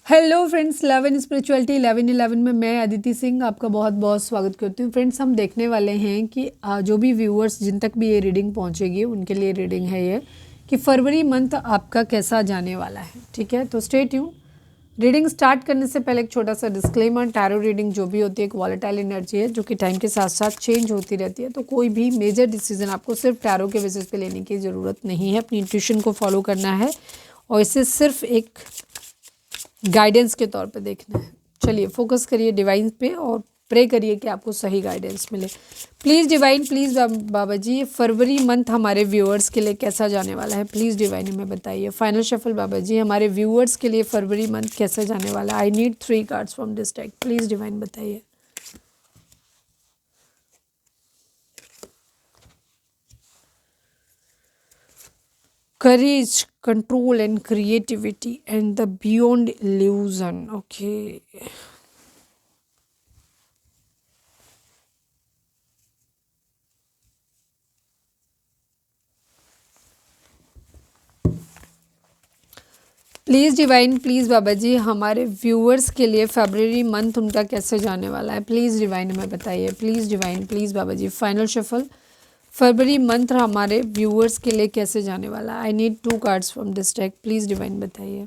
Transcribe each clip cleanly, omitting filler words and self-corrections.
Hello friends, love and spirituality 1111 में मैं अदिति सिंह आपका बहुत बहुत स्वागत करती हूँ। फ्रेंड्स, हम देखने वाले हैं कि जो भी व्यूअर्स जिन तक भी ये रीडिंग पहुँचेगी उनके लिए रीडिंग है ये कि फरवरी मंथ आपका कैसा जाने वाला है। ठीक है, तो स्टे ट्यून। रीडिंग स्टार्ट करने से पहले एक छोटा सा डिस्क्लेमर, टैरो रीडिंग जो भी होती है एक वॉलेटाइल एनर्जी है जो कि टाइम के साथ साथ चेंज होती रहती है। तो कोई भी मेजर डिसीजन आपको सिर्फ टैरो के बेसिस पे लेने की ज़रूरत नहीं है, अपनी इंट्यूशन को फॉलो करना है और इसे सिर्फ एक गाइडेंस के तौर पे देखना है। चलिए फोकस करिए डिवाइन पे और प्रे करिए कि आपको सही गाइडेंस मिले। प्लीज़ डिवाइन, प्लीज़ बाबा जी, फरवरी मंथ हमारे व्यूअर्स के लिए कैसा जाने वाला है, प्लीज़ डिवाइन हमें बताइए। फाइनल शफल बाबा जी, हमारे व्यूअर्स के लिए फरवरी मंथ कैसा जाने वाला है। I need 3 cards from this deck, please divine बताइए। Courage, control and creativity and the beyond illusion. Okay. Please divine, please बाबा जी, हमारे व्यूअर्स के लिए फरवरी मंथ उनका कैसे जाने वाला है, प्लीज़ डिवाइन हमें बताइए। प्लीज़ डिवाइन, प्लीज़ बाबा जी, फाइनल शफल। फरवरी मंथ हमारे व्यूअर्स के लिए कैसे जाने वाला है। I need 2 cards from this deck, please divine बताइए।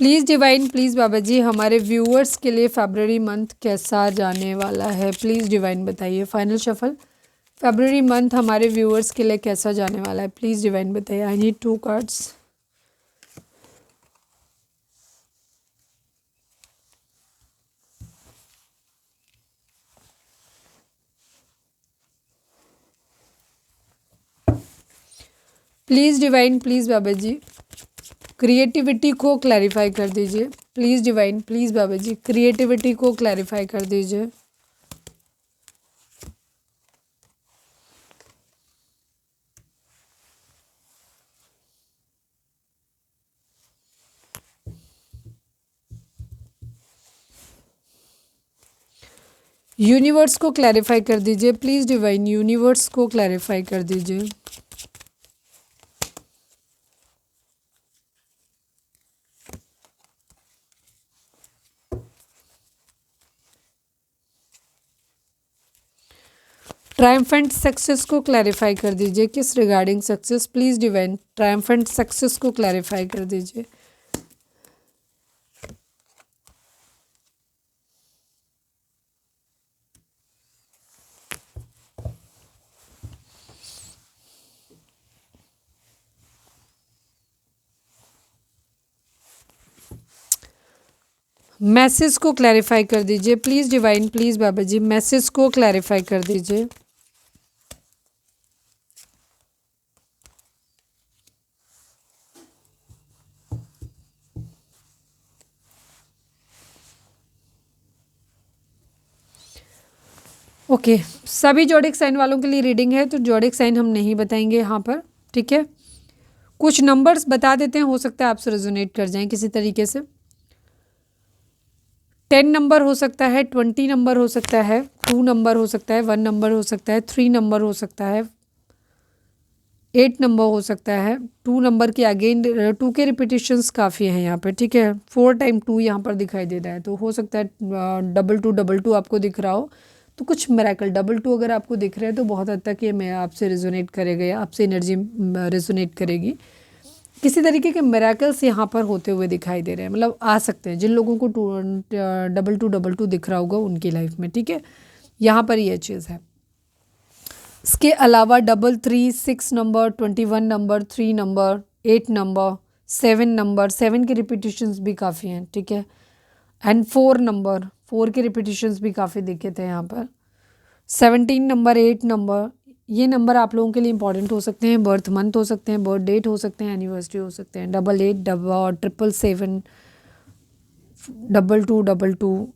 प्लीज़ डिवाइन, प्लीज़ बाबा जी, हमारे व्यूअर्स के लिए फरवरी मंथ कैसा जाने वाला है, प्लीज़ डिवाइन बताइए। Final shuffle. फरवरी मंथ हमारे व्यूअर्स के लिए कैसा जाने वाला है, प्लीज़ डिवाइन बताइए। I need 2 cards. Please divine, please बाबा जी, क्रिएटिविटी को क्लैरिफाई कर दीजिए। प्लीज़ डिवाइन, प्लीज़ बाबा जी, क्रिएटिविटी को क्लैरिफाई कर दीजिए। यूनिवर्स को क्लैरिफाई कर दीजिए। प्लीज़ डिवाइन, यूनिवर्स को क्लैरिफाई कर दीजिए। ट्रायम्फेंट सक्सेस को क्लैरिफाई कर दीजिए। किस regarding success, please divine, triumphant success को क्लैरिफाई कर दीजिए। मैसेज को क्लैरिफाई कर दीजिए। प्लीज़ डिवाइन, प्लीज़ बाबा जी, मैसेज को क्लैरिफाई कर दीजिए। ओके, सभी जोडिक साइन वालों के लिए रीडिंग है, तो जोडिक साइन हम नहीं बताएंगे यहाँ पर। ठीक है, कुछ नंबर्स बता देते हैं, हो सकता है आपसे रेजोनेट कर जाएं किसी तरीके से। 10 नंबर हो सकता है, 20 नंबर हो सकता है, 2 नंबर हो सकता है, 1 नंबर हो सकता है, 3 नंबर हो सकता है, 8 नंबर हो सकता है, 2 नंबर की अगेन 2 के रिपीटिशंस काफ़ी हैं यहाँ पर। ठीक है, 4 टाइम 2 यहाँ पर दिखाई दे रहा है, तो हो सकता है 222 आपको दिख रहा हो, तो कुछ मिरेकल 22 अगर आपको दिख रहा है तो बहुत हद तक ये मैं आपसे रेजोनेट करेगा या आपसे एनर्जी रेजोनेट करेगी। किसी तरीके के मिरेकल्स यहाँ पर होते हुए दिखाई दे रहे हैं, मतलब आ सकते हैं जिन लोगों को 2222 दिख रहा होगा उनकी लाइफ में। ठीक है, यहाँ पर ये चीज़ है। इसके अलावा 336 number, 21 number, 3 number, 8 number, 7 number, 7 के रिपीटिशंस भी काफ़ी हैं। ठीक है, एंड 4 नंबर, 4 के रिपीटिशंस भी काफ़ी दिखे थे यहाँ पर। 17 नंबर, 8 नंबर, ये नंबर आप लोगों के लिए इंपॉर्टेंट हो सकते हैं। बर्थ मंथ हो सकते हैं, बर्थ डेट हो सकते हैं, एनिवर्सरी हो सकते हैं। 88, 777, 2222।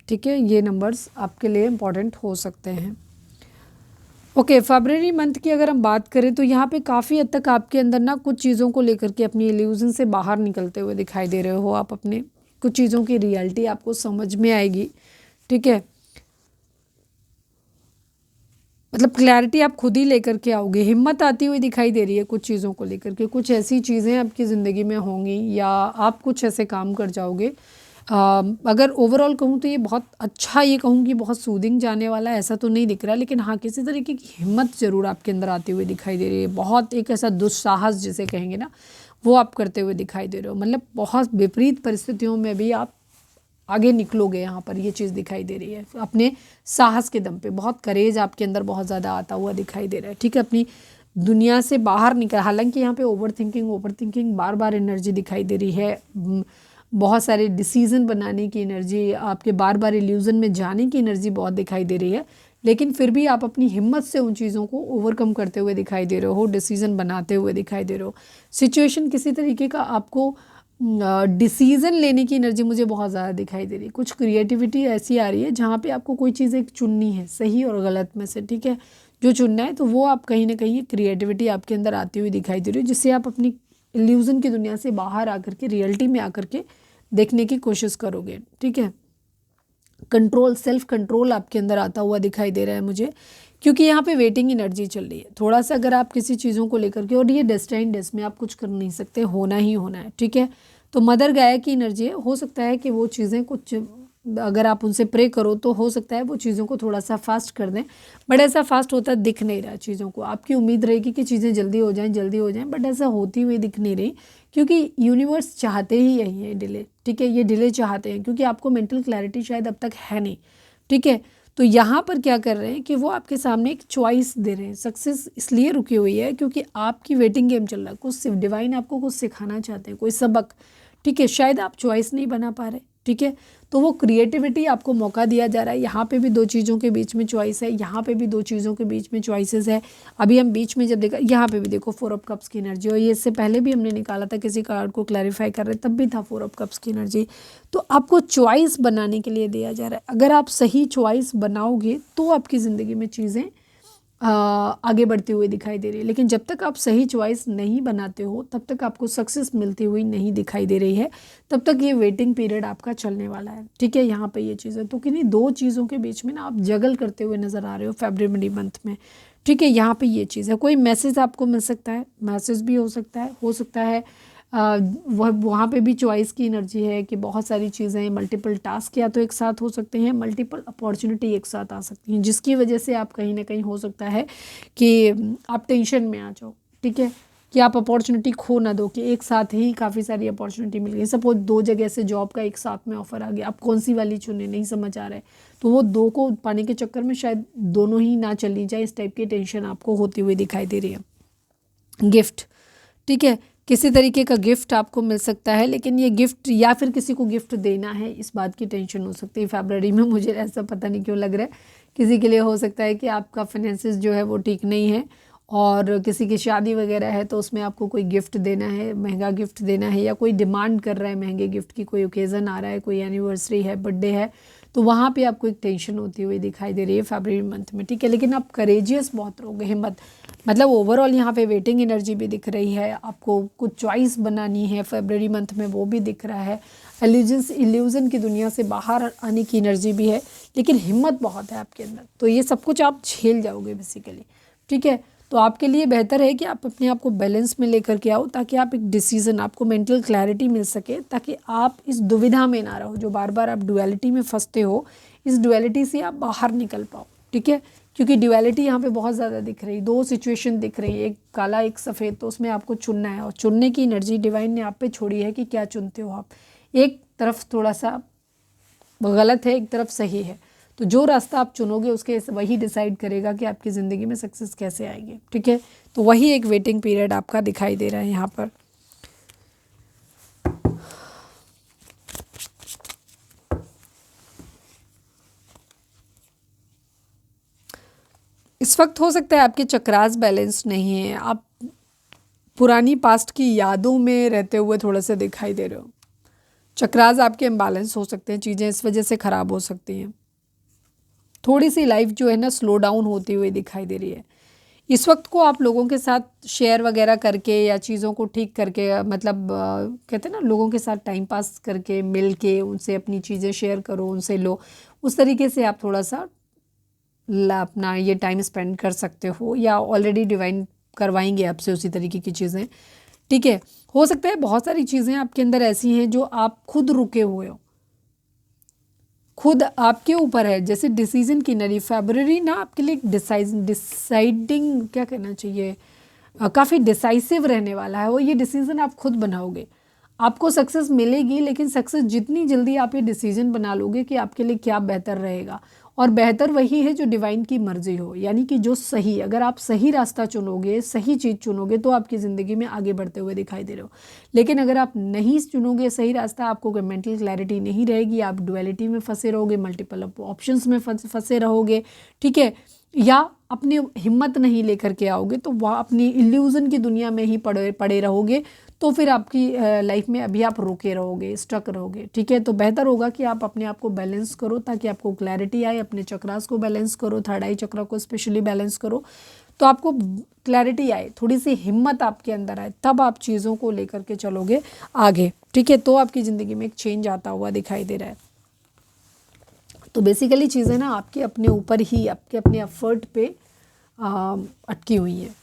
ठीक है, ये नंबर्स आपके लिए इंपॉर्टेंट हो सकते हैं। ओके, फरवरी मंथ की अगर हम बात करें तो यहाँ पे काफ़ी हद तक आपके अंदर ना कुछ चीज़ों को लेकर के अपनी इल्यूजन से बाहर निकलते हुए दिखाई दे रहे हो। आप अपने कुछ चीज़ों की रियलिटी आपको समझ में आएगी, ठीक है। मतलब क्लैरिटी आप खुद ही लेकर के आओगे, हिम्मत आती हुई दिखाई दे रही है कुछ चीज़ों को लेकर के। कुछ ऐसी चीज़ें आपकी ज़िंदगी में होंगी या आप कुछ ऐसे काम कर जाओगे। अगर ओवरऑल कहूँ तो ये बहुत अच्छा, ये कहूँ कि बहुत सूदिंग जाने वाला ऐसा तो नहीं दिख रहा, लेकिन हाँ किसी तरीके की हिम्मत ज़रूर आपके अंदर आती हुई दिखाई दे रही है। बहुत एक ऐसा दुस्साहस जिसे कहेंगे ना, वो आप करते हुए दिखाई दे रहे हो। मतलब बहुत विपरीत परिस्थितियों में भी आप आगे निकलोगे, यहाँ पर ये चीज़ दिखाई दे रही है। अपने साहस के दम पे बहुत करेज आपके अंदर बहुत ज़्यादा आता हुआ दिखाई दे रहा है, ठीक है। अपनी दुनिया से बाहर निकल, हालांकि यहाँ पे ओवर थिंकिंग बार बार एनर्जी दिखाई दे रही है। बहुत सारे डिसीज़न बनाने की एनर्जी, आपके बार बार इल्यूज़न में जाने की एनर्जी बहुत दिखाई दे रही है, लेकिन फिर भी आप अपनी हिम्मत से उन चीज़ों को ओवरकम करते हुए दिखाई दे रहे हो, डिसीज़न बनाते हुए दिखाई दे रहे हो। सिचुएशन किसी तरीके का आपको डिसीज़न लेने की एनर्जी मुझे बहुत ज़्यादा दिखाई दे रही है। कुछ क्रिएटिविटी ऐसी आ रही है जहाँ पे आपको कोई चीज़ एक चुननी है, सही और गलत में से, ठीक है। जो चुनना है तो वो आप कहीं ना कहीं क्रिएटिविटी आपके अंदर आती हुई दिखाई दे रही है, जिससे आप अपनी इल्यूज़न की दुनिया से बाहर आकर के रियलिटी में आकर के देखने की कोशिश करोगे, ठीक है। कंट्रोल, सेल्फ कंट्रोल आपके अंदर आता हुआ दिखाई दे रहा है मुझे, क्योंकि यहाँ पे वेटिंग एनर्जी चल रही है थोड़ा सा। अगर आप किसी चीज़ों को लेकर के, और ये डेस्टाइन्ड है, इसमें आप कुछ कर नहीं सकते, होना ही होना है, ठीक है। तो मदर गाया की एनर्जी है, हो सकता है कि वो चीज़ें कुछ, अगर आप उनसे प्रे करो तो हो सकता है वो चीज़ों को थोड़ा सा फास्ट कर दें, बट ऐसा फास्ट होता दिख नहीं रहा चीज़ों को। आपकी उम्मीद रहेगी कि चीज़ें जल्दी हो जाएं, जल्दी हो जाएं, बट ऐसा होती हुई दिख नहीं रही, क्योंकि यूनिवर्स चाहते ही यही है डिले, ठीक है। ये डिले चाहते हैं क्योंकि आपको मेंटल क्लैरिटी शायद अब तक है नहीं, ठीक है। तो यहाँ पर क्या कर रहे हैं कि वो आपके सामने एक चॉइस दे रहे हैं। सक्सेस इसलिए रुकी हुई है क्योंकि आपकी वेटिंग गेम चल रहा है, कुछ डिवाइन आपको कुछ सिखाना चाहते हैं, कोई सबक, ठीक है। शायद आप चॉइस नहीं बना पा रहे, ठीक है। तो वो क्रिएटिविटी आपको मौका दिया जा रहा है। यहाँ पे भी दो चीज़ों के बीच में चॉइस है, यहाँ पे भी दो चीज़ों के बीच में चॉइसेस है। अभी हम बीच में जब देखा, यहाँ पे भी देखो 4 ऑफ कप्स की एनर्जी, और ये इससे पहले भी हमने निकाला था, किसी कार्ड को क्लैरिफाई कर रहे तब भी था 4 ऑफ कप्स की एनर्जी। तो आपको चॉइस बनाने के लिए दिया जा रहा है। अगर आप सही चॉइस बनाओगे तो आपकी ज़िंदगी में चीज़ें आगे बढ़ती हुई दिखाई दे रही है, लेकिन जब तक आप सही चॉइस नहीं बनाते हो तब तक आपको सक्सेस मिलती हुई नहीं दिखाई दे रही है। तब तक ये वेटिंग पीरियड आपका चलने वाला है, ठीक है। यहाँ पे ये चीज़ें तो किन्हीं दो चीज़ों के बीच में ना आप जगल करते हुए नज़र आ रहे हो फरवरी मंथ में, ठीक है। यहाँ पे ये चीज़ है, कोई मैसेज आपको मिल सकता है, मैसेज भी हो सकता है वहाँ पे भी चॉइस की एनर्जी है कि बहुत सारी चीज़ें, मल्टीपल टास्क या तो एक साथ हो सकते हैं, मल्टीपल अपॉर्चुनिटी एक साथ आ सकती हैं, जिसकी वजह से आप कहीं ना कहीं हो सकता है कि आप टेंशन में आ जाओ, ठीक है। कि आप अपॉर्चुनिटी खो ना दो, कि एक साथ ही काफ़ी सारी अपॉर्चुनिटी मिल गई। सपोज 2 जगह से जॉब का एक साथ में ऑफर आ गया, आप कौन सी वाली चुने नहीं समझ आ रहा है, तो वो 2 को पाने के चक्कर में शायद दोनों ही ना चली जाए, इस टाइप की टेंशन आपको होती हुई दिखाई दे रही है। गिफ्ट, ठीक है, किसी तरीके का गिफ्ट आपको मिल सकता है, लेकिन ये गिफ्ट या फिर किसी को गिफ्ट देना है, इस बात की टेंशन हो सकती है फरवरी में। मुझे ऐसा पता नहीं क्यों लग रहा है, किसी के लिए हो सकता है कि आपका फाइनेंसिस जो है वो ठीक नहीं है, और किसी की शादी वगैरह है तो उसमें आपको कोई गिफ्ट देना है, महंगा गिफ्ट देना है, या कोई डिमांड कर रहा है महंगे गिफ्ट की, कोई ओकेज़न आ रहा है, कोई एनिवर्सरी है, बर्थडे है, तो वहाँ पे आपको एक टेंशन होती हुई दिखाई दे रही है फरवरी मंथ में, ठीक है। लेकिन आप करेजियस बहुत रहोगे, हिम्मत, मतलब ओवरऑल यहाँ पे वेटिंग एनर्जी भी दिख रही है, आपको कुछ चॉइस बनानी है फरवरी मंथ में, वो भी दिख रहा है। इल्यूजन की दुनिया से बाहर आने की एनर्जी भी है, लेकिन हिम्मत बहुत है आपके अंदर, तो ये सब कुछ आप झेल जाओगे बेसिकली, ठीक है। तो आपके लिए बेहतर है कि आप अपने आप को बैलेंस में लेकर के आओ, ताकि आप एक डिसीज़न, आपको मेंटल क्लैरिटी मिल सके, ताकि आप इस दुविधा में ना रहो, जो बार बार आप डुअलिटी में फंसते हो, इस डुअलिटी से आप बाहर निकल पाओ, ठीक है। क्योंकि ड्युअलिटी यहाँ पे बहुत ज़्यादा दिख रही, 2 सिचुएशन दिख रही है, एक काला एक सफ़ेद, तो उसमें आपको चुनना है, और चुनने की एनर्जी डिवाइन ने आप पे छोड़ी है कि क्या चुनते हो आप। एक तरफ थोड़ा सा गलत है, एक तरफ सही है, तो जो रास्ता आप चुनोगे उसके वही डिसाइड करेगा कि आपकी ज़िंदगी में सक्सेस कैसे आएगी, ठीक है। तो वही एक वेटिंग पीरियड आपका दिखाई दे रहा है यहाँ पर। इस वक्त हो सकता है आपके चक्रास बैलेंस नहीं है, आप पुरानी पास्ट की यादों में रहते हुए थोड़ा सा दिखाई दे रहे हो। चक्रास आपके इम्बैलेंस हो सकते हैं, चीज़ें इस वजह से ख़राब हो सकती हैं। थोड़ी सी लाइफ जो है ना स्लो डाउन होती हुई दिखाई दे रही है। इस वक्त को आप लोगों के साथ शेयर वगैरह करके या चीज़ों को ठीक करके, मतलब कहते हैं ना, लोगों के साथ टाइम पास करके, मिल के उनसे अपनी चीज़ें शेयर करो, उनसे लो, उस तरीके से आप थोड़ा सा अपना ये टाइम स्पेंड कर सकते हो, या ऑलरेडी डिवाइन करवाएंगे आपसे उसी तरीके की चीज़ें। ठीक है, हो सकता है बहुत सारी चीज़ें आपके अंदर ऐसी हैं जो आप खुद रुके हुए हो, खुद आपके ऊपर है। जैसे डिसीजन की नरी फेब्रवरी ना आपके लिए डिसाइडिंग क्या कहना चाहिए, काफ़ी डिसाइसिव रहने वाला है। वो ये डिसीजन आप खुद बनाओगे, आपको सक्सेस मिलेगी, लेकिन सक्सेस जितनी जल्दी आप ये डिसीजन बना लोगे कि आपके लिए क्या बेहतर रहेगा, और बेहतर वही है जो डिवाइन की मर्जी हो, यानी कि जो सही, अगर आप सही रास्ता चुनोगे, सही चीज़ चुनोगे, तो आपकी ज़िंदगी में आगे बढ़ते हुए दिखाई दे रहे हो। लेकिन अगर आप नहीं चुनोगे सही रास्ता, आपको कोई मेंटल क्लैरिटी नहीं रहेगी, आप डुअलिटी में फंसे रहोगे, मल्टीपल ऑप्शंस में फंसे रहोगे। ठीक है, या अपनी हिम्मत नहीं लेकर के आओगे, तो वह अपनी इल्यूज़न की दुनिया में ही पड़े रहोगे, तो फिर आपकी लाइफ में अभी आप रुके रहोगे, स्टक रहोगे। ठीक है, तो बेहतर होगा कि आप अपने आप को बैलेंस करो, ताकि आपको क्लैरिटी आए। अपने चक्रास को बैलेंस करो, थर्ड आई चक्र को स्पेशली बैलेंस करो, तो आपको क्लैरिटी आए, थोड़ी सी हिम्मत आपके अंदर आए, तब आप चीज़ों को लेकर के चलोगे आगे। ठीक है, तो आपकी ज़िंदगी में एक चेंज आता हुआ दिखाई दे रहा है। तो बेसिकली चीज़ें ना आपके अपने ऊपर ही, आपके अपने एफर्ट पे अटकी हुई हैं।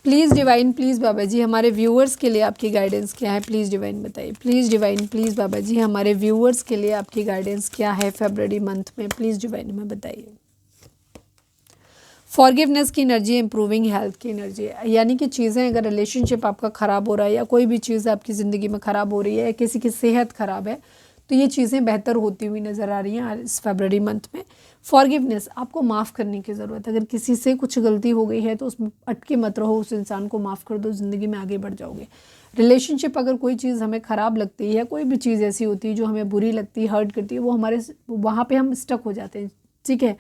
प्लीज़ डिवाइन, प्लीज़ बाबा जी, हमारे व्यूअर्स के लिए आपकी गाइडेंस क्या है? प्लीज़ डिवाइन बताइए। प्लीज़ डिवाइन, प्लीज़ बाबा जी, हमारे व्यूअर्स के लिए आपकी गाइडेंस क्या है फरवरी मंथ में? प्लीज़ डिवाइन में बताइए। फॉरगिवनेस की एनर्जी, इंप्रूविंग हेल्थ की एनर्जी, यानी कि चीज़ें, अगर रिलेशनशिप आपका ख़राब हो रहा है, या कोई भी चीज़ आपकी ज़िंदगी में ख़राब हो रही है, या किसी की सेहत ख़राब है, तो ये चीज़ें बेहतर होती हुई नज़र आ रही हैं इस फरवरी मंथ में। फॉरगिवनेस, आपको माफ़ करने की ज़रूरत है। अगर किसी से कुछ गलती हो गई है तो उसमें अटके मत रहो, उस इंसान को माफ़ कर दो, ज़िंदगी में आगे बढ़ जाओगे। रिलेशनशिप, अगर कोई चीज़ हमें ख़राब लगती है, कोई भी चीज़ ऐसी होती है जो हमें बुरी लगती है, हर्ट करती है, वो हमारे वहाँ पर हम स्टक हो जाते हैं। ठीक है,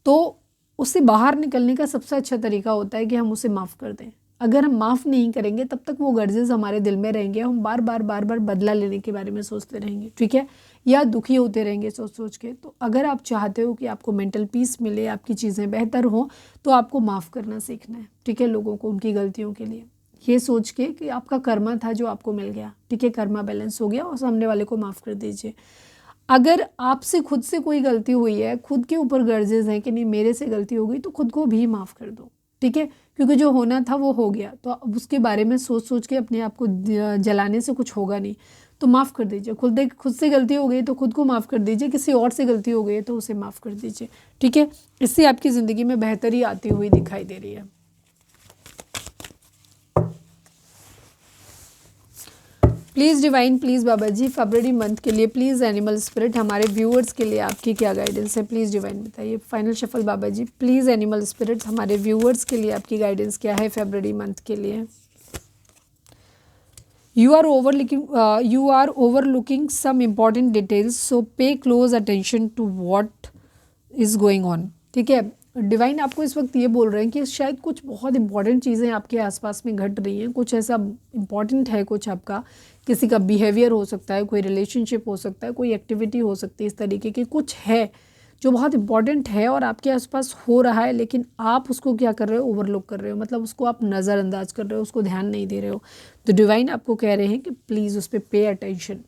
तो उससे बाहर निकलने का सबसे अच्छा तरीका होता है कि हम उसे माफ़ कर दें। अगर हम माफ़ नहीं करेंगे, तब तक वो गर्जेस हमारे दिल में रहेंगे, हम बार बार बदला लेने के बारे में सोचते रहेंगे। ठीक है, या दुखी होते रहेंगे सोच सोच के। तो अगर आप चाहते हो कि आपको मेंटल पीस मिले, आपकी चीज़ें बेहतर हों, तो आपको माफ़ करना सीखना है। ठीक है, लोगों को उनकी गलतियों के लिए, ये सोच के कि आपका कर्मा था जो आपको मिल गया। ठीक है, कर्मा बैलेंस हो गया, और सामने वाले को माफ़ कर दीजिए। अगर आपसे खुद से कोई गलती हुई है, खुद के ऊपर गर्जेस हैं कि नहीं मेरे से गलती हो गई, तो खुद को भी माफ़ कर दो। ठीक है, क्योंकि जो होना था वो हो गया, तो अब उसके बारे में सोच सोच के अपने आप को जलाने से कुछ होगा नहीं। तो माफ़ कर दीजिए। खुद से गलती हो गई तो खुद को माफ़ कर दीजिए, किसी और से गलती हो गई है तो उसे माफ़ कर दीजिए। ठीक है, इससे आपकी ज़िंदगी में बेहतरी आती हुई दिखाई दे रही है। प्लीज़ डिवाइन, प्लीज़ बाबा जी, फरवरी मंथ के लिए प्लीज़ एनिमल स्पिरिट, हमारे व्यूअर्स के लिए आपकी क्या गाइडेंस है? प्लीज़ डिवाइन बताइए। फाइनल शफल बाबा जी, प्लीज़ एनिमल स्पिरिट, हमारे व्यूअर्स के लिए आपकी गाइडेंस क्या है फरवरी मंथ के लिए? You are overlooking some important details, so pay close attention to what is going on. ठीक है, डिवाइन आपको इस वक्त ये बोल रहे हैं कि शायद कुछ बहुत इंपॉर्टेंट चीज़ें आपके आसपास में घट रही हैं, कुछ ऐसा इंपॉर्टेंट है, कुछ आपका किसी का बिहेवियर हो सकता है, कोई रिलेशनशिप हो सकता है, कोई एक्टिविटी हो सकती है, इस तरीके की कुछ है जो बहुत इंपॉर्टेंट है और आपके आसपास हो रहा है, लेकिन आप उसको क्या कर रहे हो? ओवरलुक कर रहे हो, मतलब उसको आप नज़रअंदाज कर रहे हो, उसको ध्यान नहीं दे रहे हो। तो डिवाइन आपको कह रहे हैं कि प्लीज़ उस पर पे अटेंशन,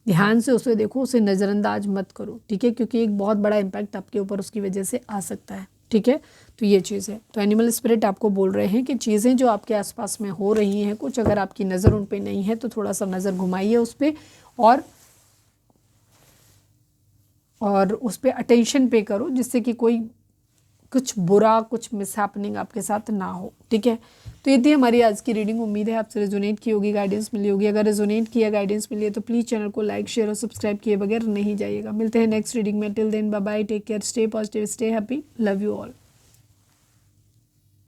ध्यान से उसे देखो, उसे नज़रअंदाज मत करो। ठीक है, क्योंकि एक बहुत बड़ा इम्पैक्ट आपके ऊपर उसकी वजह से आ सकता है। ठीक है, तो ये चीज़ है। तो एनिमल स्पिरिट आपको बोल रहे हैं कि चीज़ें जो आपके आसपास में हो रही हैं, कुछ अगर आपकी नज़र उन पे नहीं है तो थोड़ा सा नज़र घुमाइए उस पर, और उस पर अटेंशन पे करो, जिससे कि कोई कुछ बुरा, कुछ मिसहैपनिंग आपके साथ ना हो। ठीक है, तो ये थी हमारी आज की रीडिंग। उम्मीद है आपसे रेजोनेट की होगी, गाइडेंस मिली होगी। अगर रेजोनेट किया, गाइडेंस मिली है, तो प्लीज़ चैनल को लाइक, शेयर और सब्सक्राइब किए बगैर नहीं जाइएगा। मिलते हैं नेक्स्ट रीडिंग में। Till then bye bye, take care, stay positive, stay happy, love you all.